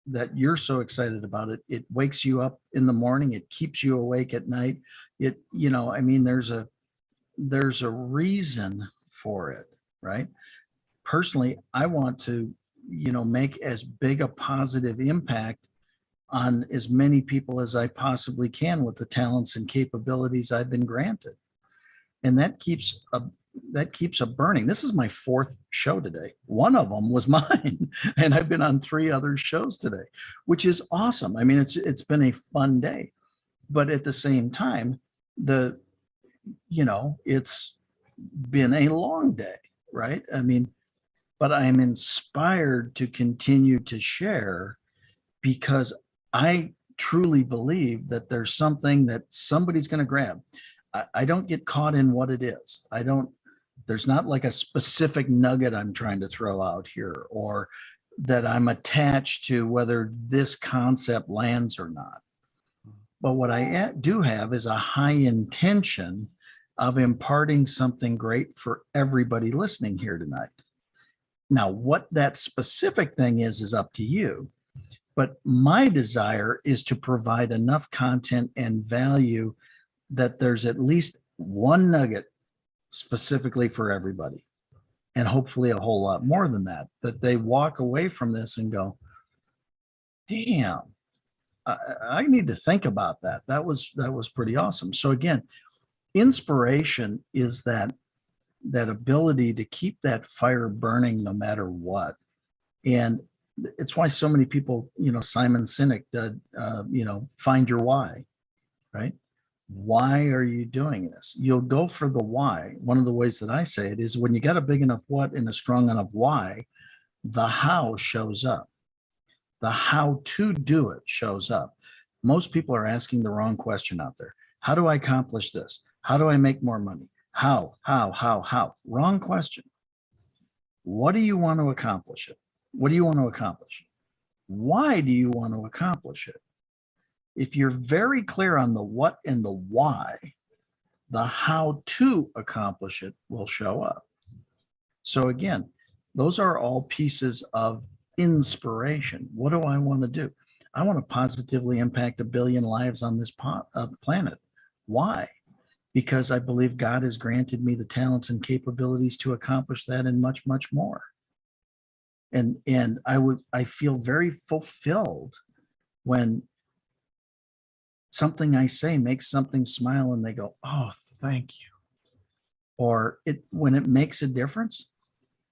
that you're so excited about it. It wakes you up in the morning. It keeps you awake at night. There's a reason for it, right? Personally, I want to, make as big a positive impact on as many people as I possibly can with the talents and capabilities I've been granted. And that keeps a burning. This is my fourth show today. One of them was mine, and I've been on 3 other shows today, which is awesome. I mean, it's been a fun day, but at the same time, it's been a long day, right? I mean, but I'm inspired to continue to share because I truly believe that there's something that somebody's going to grab. I don't get caught in what it is. There's not like a specific nugget I'm trying to throw out here, or that I'm attached to whether this concept lands or not. But what I do have is a high intention of imparting something great for everybody listening here tonight. Now, what that specific thing is up to you. But my desire is to provide enough content and value that there's at least one nugget specifically for everybody. And hopefully a whole lot more than that, that they walk away from this and go, damn, I need to think about that. That was pretty awesome. So again, inspiration is that ability to keep that fire burning no matter what. And it's why so many people, Simon Sinek did, find your why, right? Why are you doing this? You'll go for the why. One of the ways that I say it is when you got a big enough what and a strong enough why, the how shows up. The how to do it shows up. Most people are asking the wrong question out there. How do I accomplish this? How do I make more money? How? Wrong question. What do you want to accomplish it? What do you want to accomplish? Why do you want to accomplish it? If you're very clear on the what and the why, the how to accomplish it will show up. So again, those are all pieces of inspiration. What do I want to do? I want to positively impact 1 billion lives on this planet. Why? Because I believe God has granted me the talents and capabilities to accomplish that and much, much more. And I feel very fulfilled when something I say makes something smile and they go, oh, thank you. Or when it makes a difference,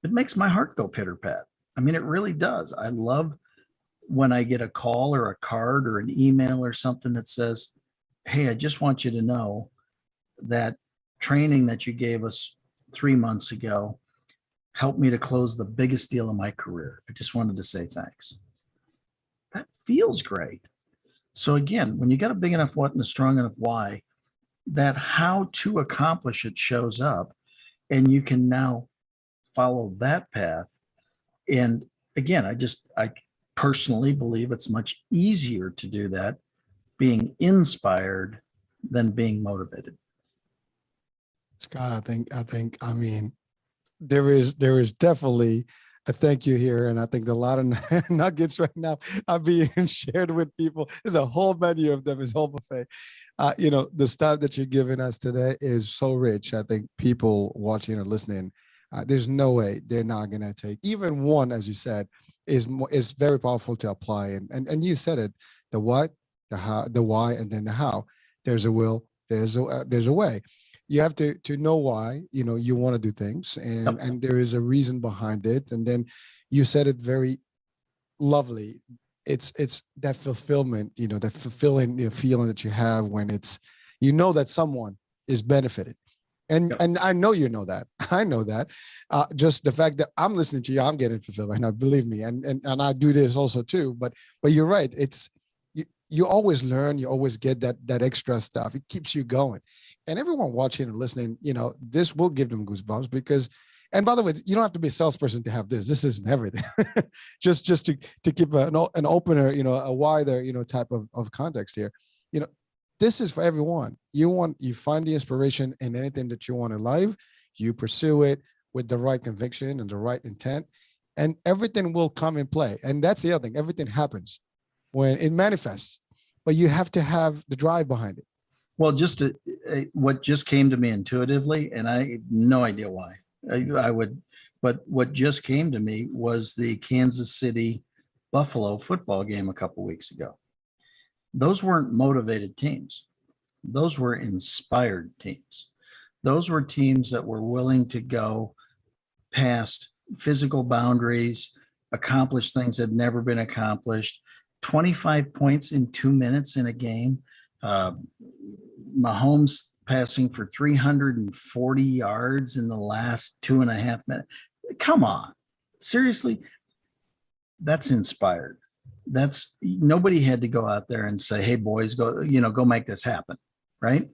it makes my heart go pitter pat. I mean, it really does. I love when I get a call or a card or an email or something that says, hey, I just want you to know that training that you gave us 3 months ago helped me to close the biggest deal of my career. I just wanted to say thanks. That feels great. So again, when you got a big enough what and a strong enough why, that how to accomplish it shows up, and you can now follow that path. And again, I personally believe it's much easier to do that being inspired than being motivated. Scott, I mean, there is definitely a thank you here. And I think a lot of nuggets right now are being shared with people. There's a whole menu of them, it's whole buffet. The stuff that you're giving us today is so rich. I think people watching or listening, there's no way they're not going to take even one, as you said, is very powerful to apply. And you said it, the what, the how, the why, and then the how. There's a will, there's a way. You have to know why, you want to do things, and there is a reason behind it. And then you said it very lovely. It's that fulfillment, that fulfilling feeling that you have when it's, that someone is benefited. And I know that. I know that. Just the fact that I'm listening to you, I'm getting fulfilled right now. Believe me. And I do this also too. But you're right. It's you always learn. You always get that extra stuff. It keeps you going. And everyone watching and listening, this will give them goosebumps because. And by the way, you don't have to be a salesperson to have this. This isn't everything. just to keep an opener, a wider, type of context here. This is for everyone. You find the inspiration in anything that you want in life, you pursue it with the right conviction and the right intent, and everything will come in play. And that's the other thing. Everything happens when it manifests, but you have to have the drive behind it. Well, what just came to me intuitively, and I have no idea why but what just came to me was the Kansas City Buffalo football game a couple weeks ago. Those weren't motivated teams. Those were inspired teams. Those were teams that were willing to go past physical boundaries, accomplish things that had never been accomplished. 25 points in 2 minutes in a game. Mahomes passing for 340 yards in the last 2.5 minutes. Come on. Seriously, that's inspired. That's nobody had to go out there and say, hey boys, go make this happen. Right.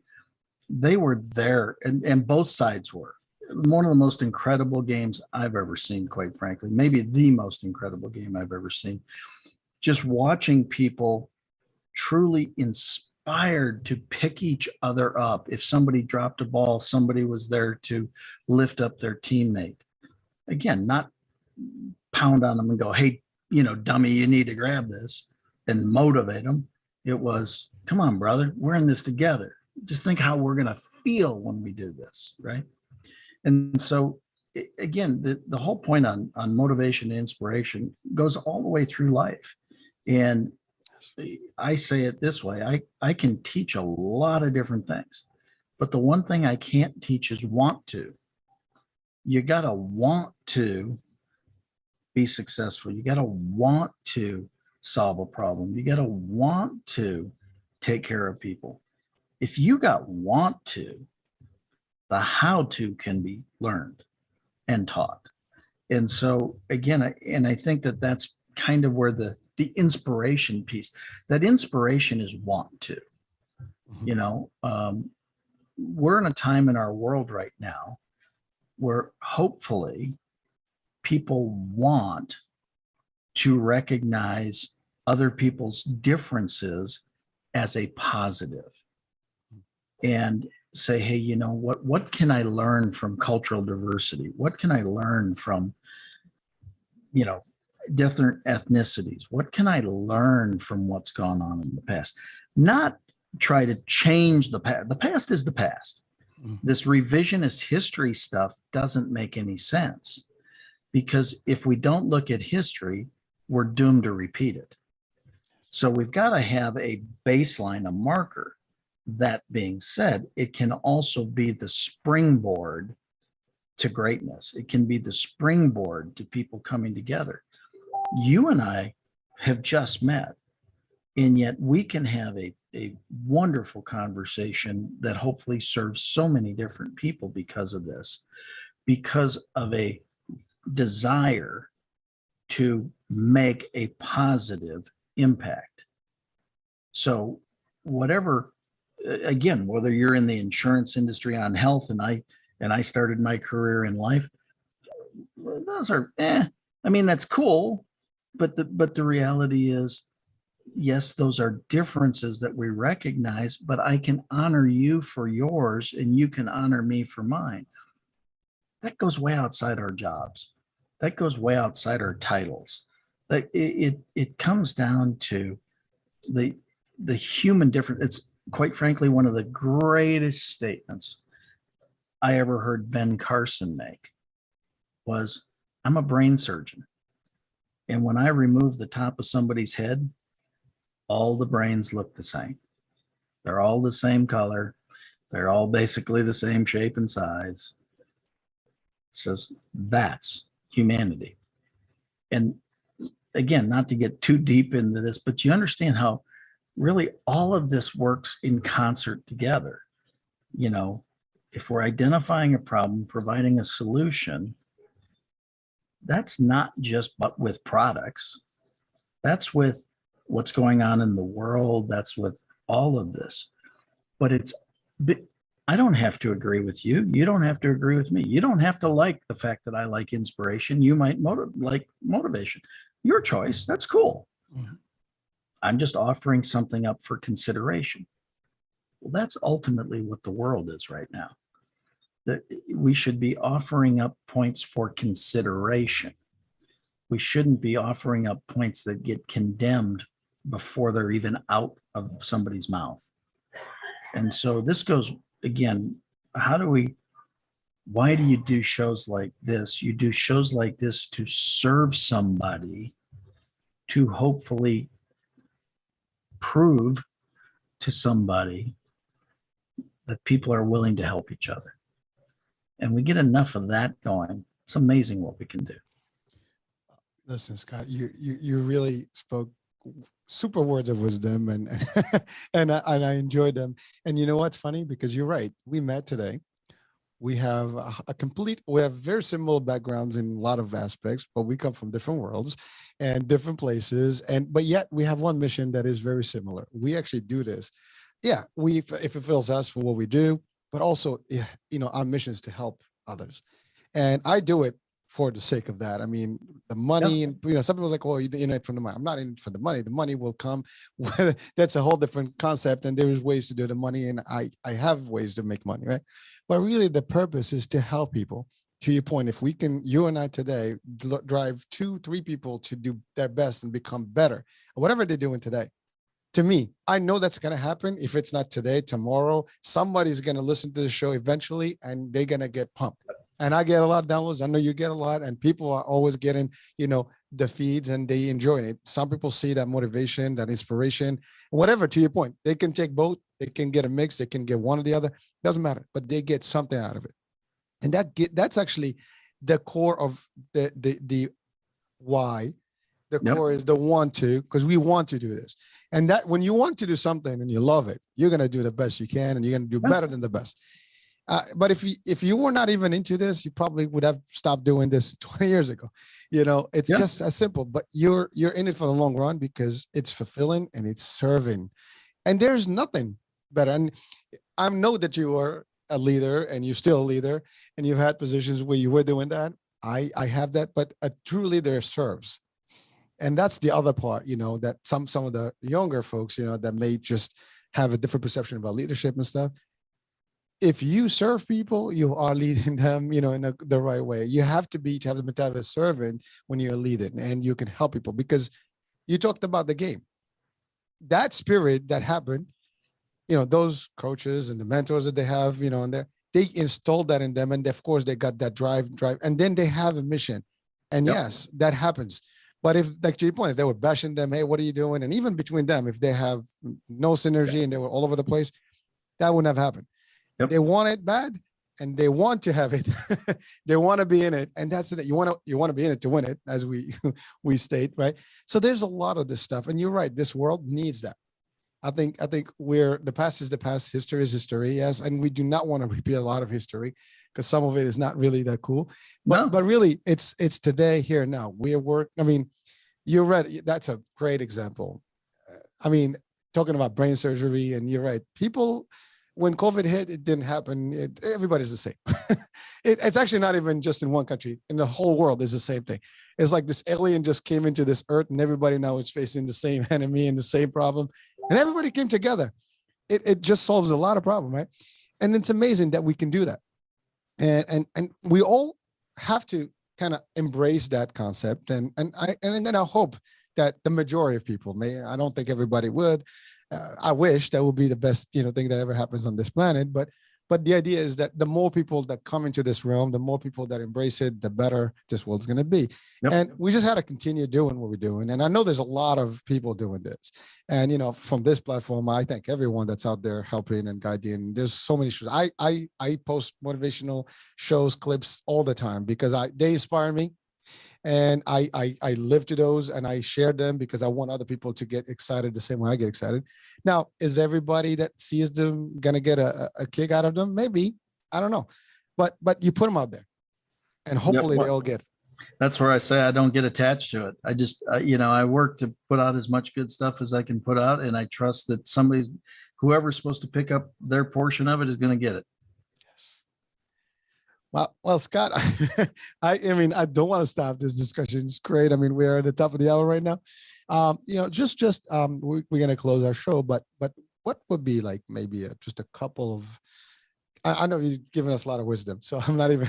They were there, and both sides were. One of the most incredible games I've ever seen, quite frankly, maybe the most incredible game I've ever seen. Just watching people truly inspired to pick each other up. If somebody dropped a ball, somebody was there to lift up their teammate. Again, not pound on them and go, hey, dummy, you need to grab this, and motivate them. It was, come on, brother, we're in this together. Just think how we're going to feel when we do this, right? And so, again, the whole point on motivation and inspiration goes all the way through life. And I say it this way, I can teach a lot of different things, but the one thing I can't teach is want to. You got to want to be successful. You got to want to solve a problem. You got to want to take care of people. If you got want to, the how to can be learned and taught. And so again, I think that that's kind of where the inspiration piece, that inspiration is want to. We're in a time in our world right now where hopefully people want to recognize other people's differences as a positive and say, hey, what can I learn from cultural diversity? What can I learn from, different ethnicities? What can I learn from what's gone on in the past? Not try to change the past. The past is the past. This revisionist history stuff doesn't make any sense, because if we don't look at history, we're doomed to repeat it. So we've got to have a baseline, a marker. That being said, it can also be the springboard to greatness. It can be the springboard to people coming together. You and I have just met, and yet we can have a wonderful conversation that hopefully serves so many different people because of this, because of a desire to make a positive impact. So whatever, again, whether you're in the insurance industry on health, and I started my career in life, those are, that's cool. But the reality is, yes, those are differences that we recognize, but I can honor you for yours and you can honor me for mine. That goes way outside our jobs. That goes way outside our titles. Like it comes down to the human difference. It's quite frankly one of the greatest statements I ever heard Ben Carson make was, I'm a brain surgeon. And when I remove the top of somebody's head, all the brains look the same. They're all the same color. They're all basically the same shape and size. It says that's humanity. And again, not to get too deep into this, but you understand how really all of this works in concert together. If we're identifying a problem, providing a solution, that's not just but with products. That's with what's going on in the world. That's with all of this. But I don't have to agree with you. You don't have to agree with me. You don't have to like the fact that I like inspiration. You might like motivation. Your choice. That's cool. Mm-hmm. I'm just offering something up for consideration. Well, that's ultimately what the world is right now. That we should be offering up points for consideration. We shouldn't be offering up points that get condemned before they're even out of somebody's mouth. And so this goes, again, why do you do shows like this? You do shows like this to serve somebody, to hopefully prove to somebody that people are willing to help each other. And we get enough of that going. It's amazing what we can do. Listen, Scott, you really spoke super words of wisdom, and and I enjoyed them. And you know what's funny? Because you're right. We met today. We have we have very similar backgrounds in a lot of aspects, but we come from different worlds and different places. But yet we have one mission that is very similar. We actually do this. Yeah, if it fulfills us for what we do, but also, yeah, our mission is to help others. And I do it for the sake of that. I mean, the money, and some people's like, well, you're in it for the money. I'm not in it for the money. The money will come. That's a whole different concept. And there's ways to do the money. And I have ways to make money, right? But really the purpose is to help people. To your point, if we can, you and I today, drive 2-3 people to do their best and become better, whatever they're doing today. To me, I know that's going to happen. If it's not today, tomorrow, somebody's going to listen to the show eventually, and they're going to get pumped. And I get a lot of downloads. I know you get a lot, and people are always getting, the feeds, and they enjoy it. Some people see that motivation, that inspiration, whatever. To your point, they can take both. They can get a mix. They can get one or the other. Doesn't matter, but they get something out of it. And that's actually the core of the why. The core is the want to, because we want to do this. And that when you want to do something and you love it, you're going to do the best you can, and you're going to do better than the best. But if you were not even into this, you probably would have stopped doing this 20 years ago. It's just as simple. But you're in it for the long run because it's fulfilling and it's serving. And there's nothing better. And I know that you are a leader, and you're still a leader, and you've had positions where you were doing that. I have that, but a true leader serves. And that's the other part, that some of the younger folks, that may just have a different perception about leadership and stuff. If you serve people, you are leading them, in the right way. You have to have the mentality of a servant when you're leading, and you can help people, because you talked about the game. That spirit that happened, those coaches and the mentors that they have, in there, they installed that in them. And of course they got that drive, and then they have a mission. And yes, that happens. But if, like to your point, if they were bashing them, hey, what are you doing? And even between them, if they have no synergy and they were all over the place, that wouldn't have happened. They want it bad, and they want to have it. They want to be in it. And that's it. You want to be in it to win it, as we state, right? So there's a lot of this stuff. And you're right. This world needs that. I think the past is the past, history is history. Yes. And we do not want to repeat a lot of history, because some of it is not really that cool. But really it's today, here, now. You're right. That's a great example. Talking about brain surgery, and you're right. People, when COVID hit, it didn't happen. Everybody's the same. It's actually not even just in one country. In the whole world is the same thing. It's like this alien just came into this earth, and everybody now is facing the same enemy and the same problem. And everybody came together. It just solves a lot of problem, right? And it's amazing that we can do that. And we all have to kind of embrace that concept. And then I hope that the majority of people may. I don't think everybody would. I wish that would be the best, thing that ever happens on this planet. But the idea is that the more people that come into this realm, the more people that embrace it, the better this world's going to be. And we just had to continue doing what we're doing. And I know there's a lot of people doing this. And, from this platform, I thank everyone that's out there helping and guiding. There's so many shows. I post motivational shows, clips all the time, because they inspire me. And I live to those, and I share them because I want other people to get excited the same way I get excited. Now, is everybody that sees them going to get a kick out of them? Maybe. I don't know. But you put them out there, and hopefully they all get it. That's where I say I don't get attached to it. I just, I work to put out as much good stuff as I can put out. And I trust that whoever's supposed to pick up their portion of it is going to get it. Well, Scott, I don't want to stop this discussion. It's great. We're at the top of the hour right now. We're going to close our show, but what would be like maybe just a couple of, I know you've given us a lot of wisdom, so I'm not even,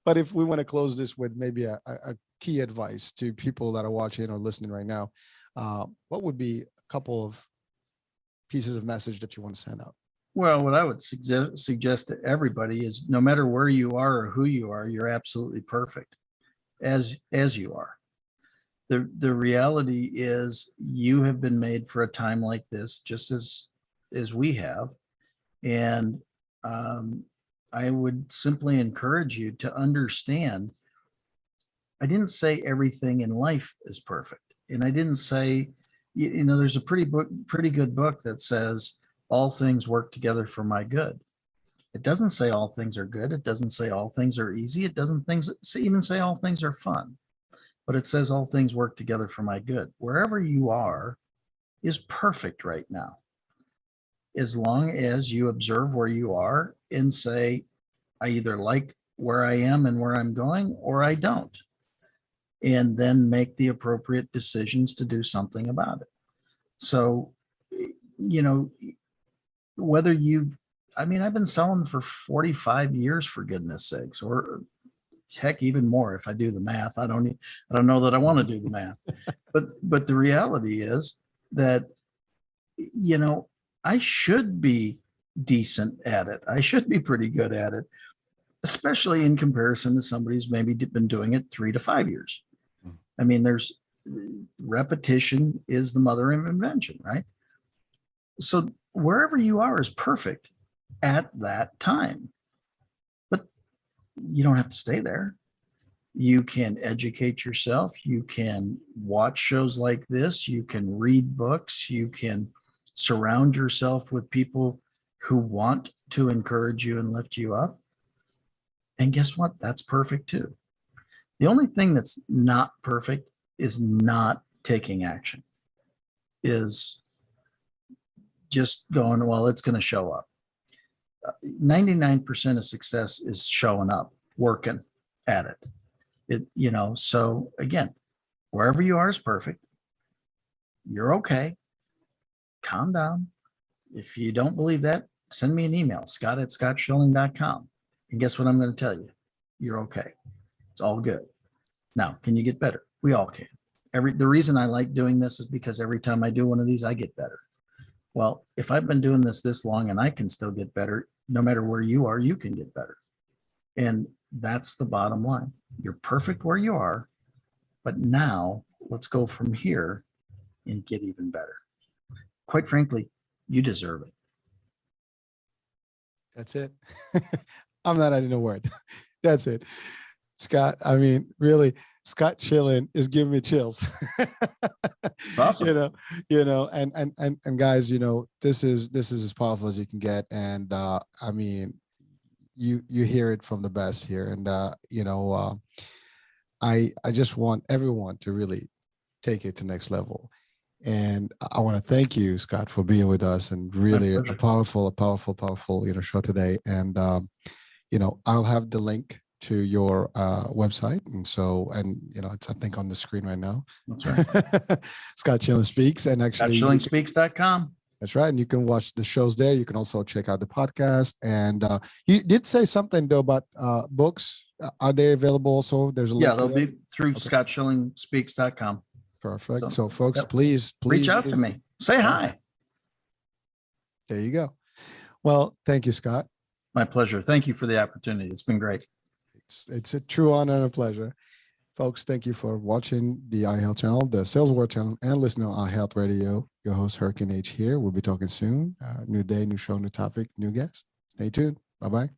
but if we want to close this with maybe a key advice to people that are watching or listening right now, what would be a couple of pieces of message that you want to send out? Well, what I would suggest to everybody is, no matter where you are or who you are, you're absolutely perfect as you are. The reality is you have been made for a time like this, just as we have. And I would simply encourage you to understand, I didn't say everything in life is perfect. And I didn't say, there's a pretty good book that says all things work together for my good. It doesn't say all things are good. It doesn't say all things are easy. It doesn't even say all things are fun, but it says all things work together for my good. Wherever you are is perfect right now, as long as you observe where you are and say, I either like where I am and where I'm going, or I don't. And then make the appropriate decisions to do something about it. So, whether I've been selling for 45 years, for goodness sakes, or heck, even more if I do the math. I don't know that I want to do the math, but the reality is that, I should be decent at it. I should be pretty good at it, especially in comparison to somebody who's maybe been doing it 3 to 5 years. There's repetition is the mother of invention, right? So wherever you are is perfect at that time, but you don't have to stay there. You can educate yourself. You can watch shows like this. You can read books. You can surround yourself with people who want to encourage you and lift you up. And guess what? That's perfect too. The only thing that's not perfect is not taking action, is just going, well, it's going to show up. 99% of success is showing up, working at it. So again, wherever you are is perfect. You're okay. Calm down. If you don't believe that, send me an email, scott@scottschilling.com. And guess what I'm going to tell you? You're okay. It's all good. Now, can you get better? We all can. The reason I like doing this is because every time I do one of these, I get better. Well, if I've been doing this long and I can still get better, no matter where you are, you can get better. And that's the bottom line. You're perfect where you are, but now let's go from here and get even better. Quite frankly, you deserve it. That's it. I'm not adding a word. That's it. Scott, really, Scott Schilling is giving me chills. Awesome. And guys, this is as powerful as you can get. And you hear it from the best here. And I just want everyone to really take it to next level. And I want to thank you, Scott, for being with us, and really a powerful, show today. And I'll have the link to your website, it's I think on the screen right now. That's right. Scott Schilling Speaks, and actually ScottSchillingspeaks.com. That's right, and you can watch the shows there. You can also check out the podcast. And you did say something though about books. Are they available also? There's a link. They'll be through ScottSchillingspeaks.com. Perfect. So folks, please reach out to me. Say hi. There you go. Well, thank you, Scott. My pleasure. Thank you for the opportunity. It's been great. It's a true honor and a pleasure. Folks, thank you for watching the iHealth channel, the Sales World channel, and listening to iHealth Radio. Your host, Hurricane H here. We'll be talking soon. New day, new show, new topic, new guest. Stay tuned. Bye-bye.